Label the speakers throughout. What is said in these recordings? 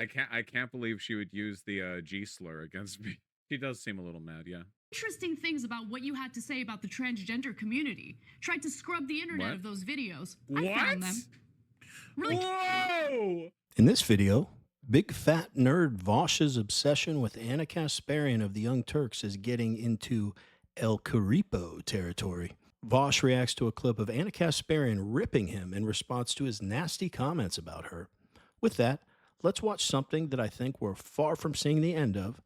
Speaker 1: I can't believe she would use the G slur against me. She does seem a little mad, yeah.
Speaker 2: Interesting things about what you had to say about the transgender community. Tried to scrub the internet of those videos. I found them. Really?
Speaker 1: Whoa!
Speaker 3: In this video, big fat nerd Vaush's obsession with Ana Kasparian of the Young Turks is getting into El Caripo territory. Vaush reacts to a clip of Ana Kasparian ripping him in response to his nasty comments about her. With that, let's watch something that I think we're far from seeing the end of: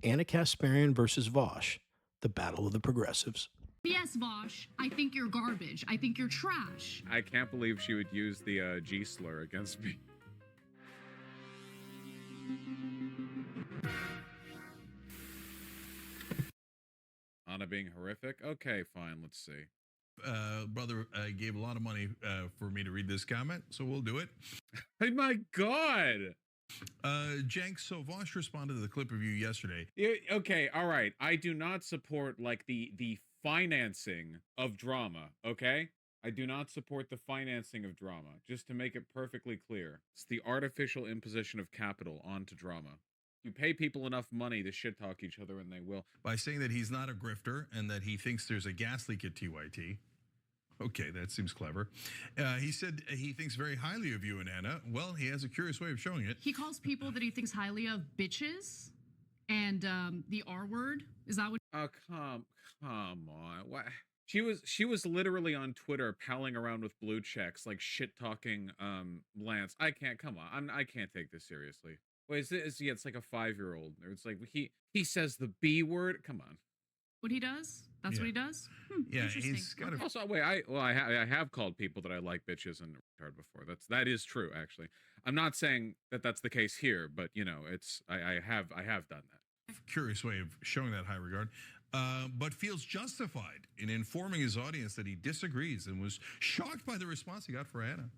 Speaker 3: Ana Kasparian versus Vaush, the battle of the progressives.
Speaker 2: Yes, Vaush, I think you're garbage. I think you're trash.
Speaker 1: I can't believe she would use the G slur against me. Ana being horrific? Okay, fine, let's see.
Speaker 4: Brother gave a lot of money for me to read this comment, so we'll do it.
Speaker 1: Oh my God!
Speaker 4: Jenks, so Vaush responded to the clip of you yesterday.
Speaker 1: Okay, all right. I do not support like the financing of drama, okay? I do not support the financing of drama, just to make it perfectly clear. It's the artificial imposition of capital onto drama. You pay people enough money to shit talk each other and they will.
Speaker 4: By saying that he's not a grifter and that he thinks there's a gas leak at TYT. Okay, that seems clever. He said he thinks very highly of you and Ana. Well, he has a curious way of showing it.
Speaker 2: He calls people that he thinks highly of bitches and the R word. Is that what?
Speaker 1: Oh, come on. What? She was literally on Twitter palling around with blue checks, like shit talking Lance. I can't take this seriously. Wait, it's like a 5-year-old. It's like he says the B word. Come on.
Speaker 2: What he does? That's what he does?
Speaker 4: Yeah,
Speaker 2: interesting.
Speaker 4: he's got a...
Speaker 1: Also, wait, I have called people that I like bitches and retard before. That is true, actually. I'm not saying that that's the case here, but you know, I have done that.
Speaker 4: Curious way of showing that high regard, but feels justified in informing his audience that he disagrees and was shocked by the response he got for Ana.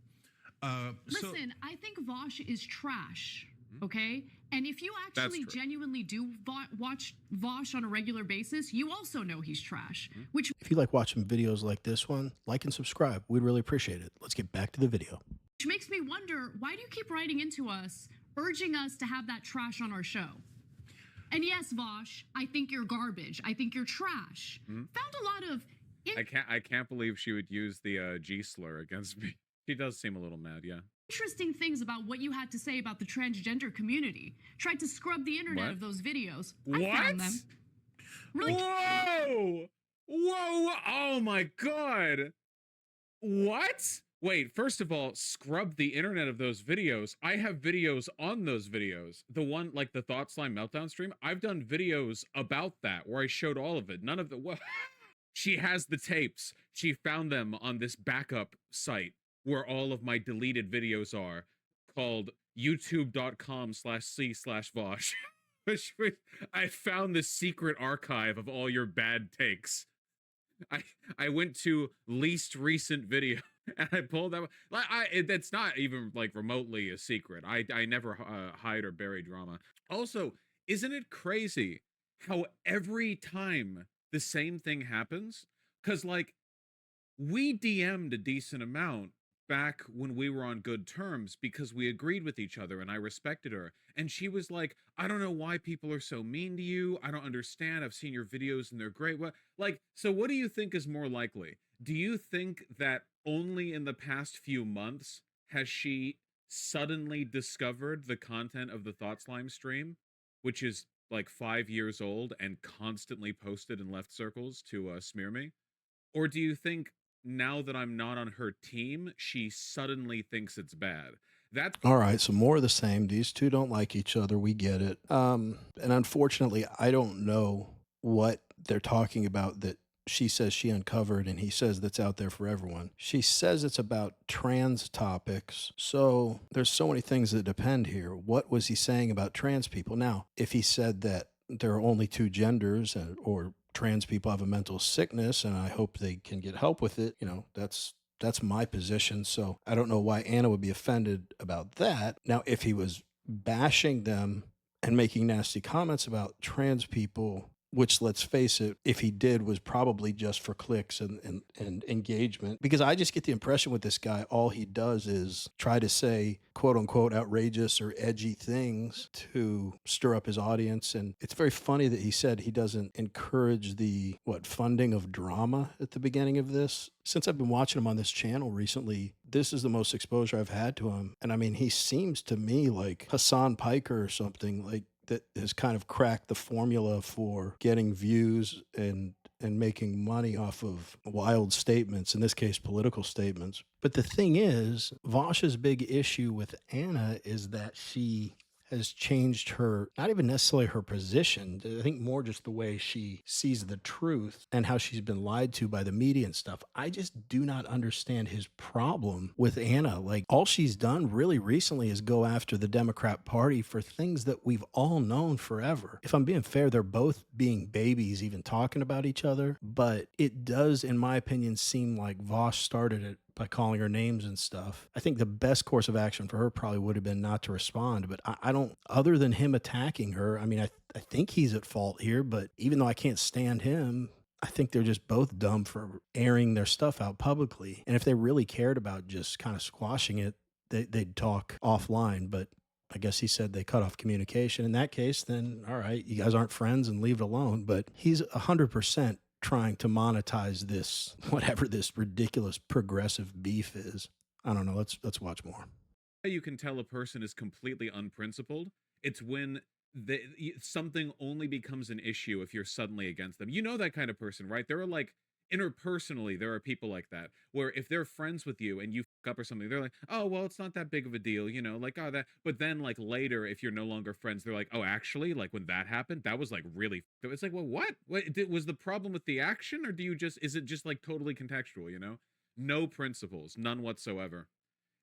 Speaker 2: Listen, I think Vaush is trash. Okay? And if you actually genuinely do watch Vaush on a regular basis, you also know he's trash. Which,
Speaker 3: if you like watching videos like this one, like and subscribe. We'd really appreciate it. Let's get back to the video.
Speaker 2: Which makes me wonder, why do you keep writing into us, urging us to have that trash on our show? And yes, Vaush, I think you're garbage. I think you're trash. Found a lot of...
Speaker 1: I can't believe she would use the G slur against me. She does seem a little mad, yeah.
Speaker 2: Interesting things about what you had to say about the transgender community. Tried to scrub the internet of those videos. I found them. Really?
Speaker 1: Whoa! Oh my God! What? Wait, first of all, scrub the internet of those videos. I have videos on those videos. The one, like the Thought Slime Meltdown stream, I've done videos about that where I showed all of it. None of the... What? She has the tapes. She found them on this backup site where all of my deleted videos are, called youtube.com/c/Vaush. Which I found the secret archive of all your bad takes. I went to least recent video and I pulled that. That's not even like remotely a secret. I never hide or bury drama. Also, isn't it crazy how every time the same thing happens? Because like we DM'd a decent amount back when we were on good terms because we agreed with each other and I respected her. And she was like, I don't know why people are so mean to you. I don't understand. I've seen your videos and they're great. What, like, so what do you think is more likely? Do you think that only in the past few months has she suddenly discovered the content of the Thought Slime stream, which is like 5 years old and constantly posted in left circles to smear me? Or do you think now that I'm not on her team, she suddenly thinks it's bad? That's
Speaker 3: all right. So more of the same. These two don't like each other. We get it. And unfortunately, I don't know what they're talking about that she says she uncovered and he says that's out there for everyone. She says it's about trans topics. So there's so many things that depend here. What was he saying about trans people? Now, if he said that there are only two genders or trans people have a mental sickness and I hope they can get help with it, you know, that's my position. So I don't know why Ana would be offended about that. Now, if he was bashing them and making nasty comments about trans people, which, let's face it, if he did, was probably just for clicks and engagement. Because I just get the impression with this guy, all he does is try to say quote unquote outrageous or edgy things to stir up his audience. And it's very funny that he said he doesn't encourage the funding of drama at the beginning of this. Since I've been watching him on this channel recently, this is the most exposure I've had to him. And I mean, he seems to me like Hassan Piker or something, like that has kind of cracked the formula for getting views and making money off of wild statements, in this case, political statements. But the thing is, Vaush's big issue with Ana is that she has changed her, not even necessarily her position, I think more just the way she sees the truth and how she's been lied to by the media and stuff. I just do not understand his problem with Ana. Like, all she's done really recently is go after the Democrat Party for things that we've all known forever. If I'm being fair, they're both being babies even talking about each other, but it does, in my opinion, seem like Vaush started it by calling her names and stuff. I think the best course of action for her probably would have been not to respond, but I don't, other than him attacking her, I mean, I think he's at fault here, but even though I can't stand him, I think they're just both dumb for airing their stuff out publicly. And if they really cared about just kind of squashing it, they'd talk offline, but I guess he said they cut off communication. In that case, then all right, you guys aren't friends and leave it alone. But he's 100% trying to monetize this, whatever this ridiculous progressive beef is. I don't know. Let's watch more.
Speaker 1: You can tell a person is completely unprincipled. It's when something only becomes an issue if you're suddenly against them. You know that kind of person, right? There are like, interpersonally, there are people like that, where if they're friends with you and you fuck up or something, they're like, oh, well, it's not that big of a deal, you know, like, oh, that. But then like later, if you're no longer friends, they're like, oh, actually, like when that happened, that was like really, it's like, well, what was the problem with the action, or is it just like totally contextual, you know? No principles, none whatsoever.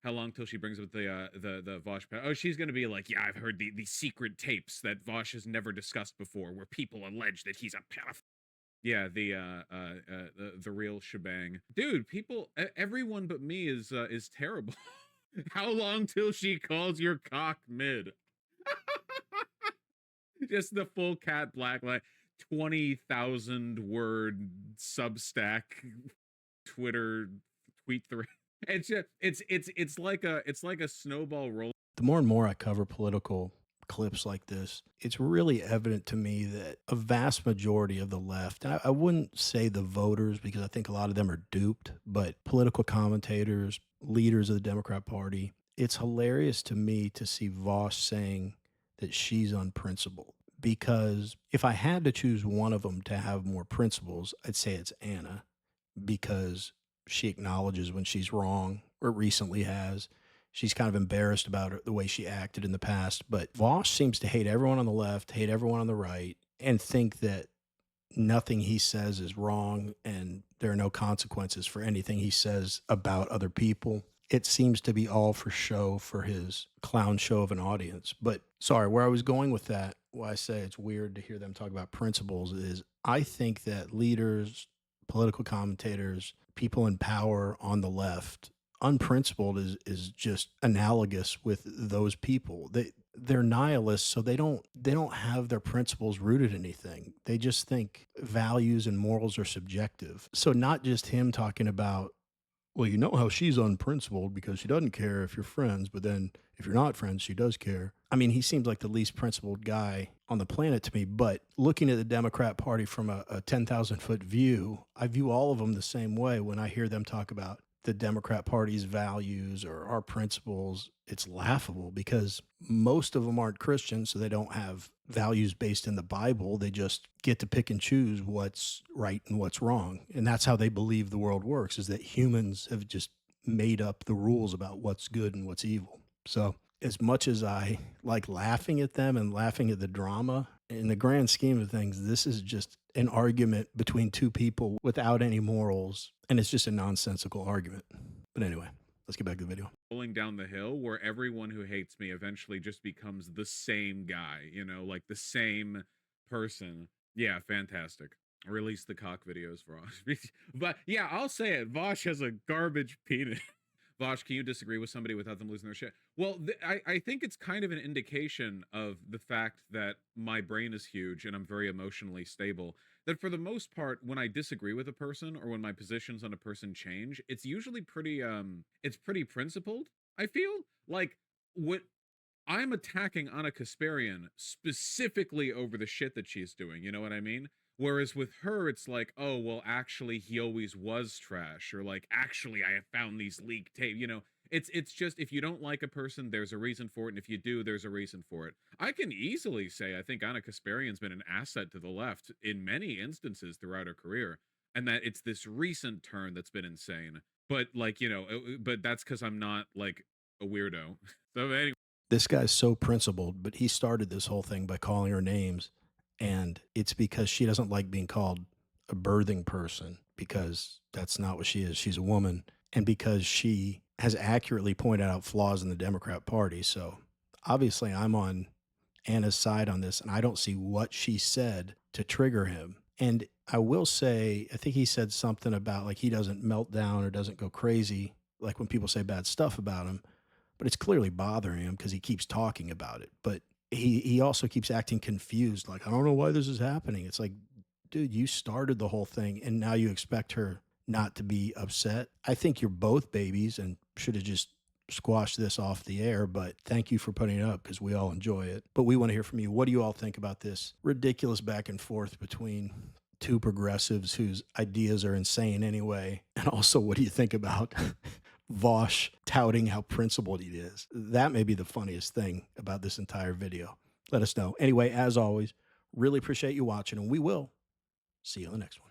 Speaker 1: How long till she brings up the Vaush? Oh, she's gonna be like, yeah, I've heard the secret tapes that Vaush has never discussed before, where people allege that he's a pedophile. Yeah, the real shebang, dude. Everyone but me is terrible. How long till she calls your cock mid? Just the full cat black, like 20,000 word Substack, Twitter tweet thread. It's just, it's like a snowball roll.
Speaker 3: The more and more I cover political clips like this, it's really evident to me that a vast majority of the left, I wouldn't say the voters because I think a lot of them are duped, but political commentators, leaders of the Democrat Party, it's hilarious to me to see Vaush saying that she's unprincipled. Because if I had to choose one of them to have more principles, I'd say it's Ana, because she acknowledges when she's wrong, or recently has. She's kind of embarrassed about the way she acted in the past. But Vaush seems to hate everyone on the left, hate everyone on the right, and think that nothing he says is wrong and there are no consequences for anything he says about other people. It seems to be all for show, for his clown show of an audience. But sorry, where I was going with that, why I say it's weird to hear them talk about principles, is I think that leaders, political commentators, people in power on the left, unprincipled is just analogous with those people. They're nihilists, so they don't have their principles rooted in anything. They just think values and morals are subjective. So not just him talking about, well, you know how she's unprincipled because she doesn't care if you're friends, but then if you're not friends, she does care. I mean, he seems like the least principled guy on the planet to me, but looking at the Democrat Party from a 10,000 foot view, I view all of them the same way. When I hear them talk about the Democrat Party's values or our principles, it's laughable because most of them aren't Christians, so they don't have values based in the Bible. They just get to pick and choose what's right and what's wrong. And that's how they believe the world works, is that humans have just made up the rules about what's good and what's evil. So as much as I like laughing at them and laughing at the drama, in the grand scheme of things, this is just an argument between two people without any morals, and it's just a nonsensical argument. But anyway, let's get back to the video.
Speaker 1: Rolling down the hill where everyone who hates me eventually just becomes the same guy, you know, like the same person. Yeah, fantastic. Release the cock videos, Vaush. But yeah, I'll say it. Vaush has a garbage penis. Vaush, can you disagree with somebody without them losing their shit? Well, I think it's kind of an indication of the fact that my brain is huge and I'm very emotionally stable. That for the most part, when I disagree with a person or when my positions on a person change, it's usually it's pretty principled. I feel like what I'm attacking Ana Kasparian specifically over the shit that she's doing. You know what I mean? Whereas with her, it's like, oh, well, actually, he always was trash, or like, actually, I have found these leaked tape. You know, it's just if you don't like a person, there's a reason for it, and if you do, there's a reason for it. I can easily say I think Ana Kasparian's been an asset to the left in many instances throughout her career, and that it's this recent turn that's been insane. But like, you know, but that's because I'm not like a weirdo. So anyway.
Speaker 3: This guy's so principled, but he started this whole thing by calling her names. And it's because she doesn't like being called a birthing person, because that's not what she is. She's a woman. And because she has accurately pointed out flaws in the Democrat Party. So obviously, I'm on Anna's side on this, and I don't see what she said to trigger him. And I will say, I think he said something about like he doesn't melt down or doesn't go crazy, like when people say bad stuff about him, but it's clearly bothering him because he keeps talking about it. But he also keeps acting confused, like, I don't know why this is happening. It's like, dude, you started the whole thing, and now you expect her not to be upset. I think you're both babies and should have just squashed this off the air, but thank you for putting it up because we all enjoy it. But we want to hear from you. What do you all think about this ridiculous back and forth between two progressives whose ideas are insane anyway? And also, what do you think about Vaush touting how principled he is? That may be the funniest thing about this entire video. Let us know. Anyway, as always, really appreciate you watching, and we will see you on the next one.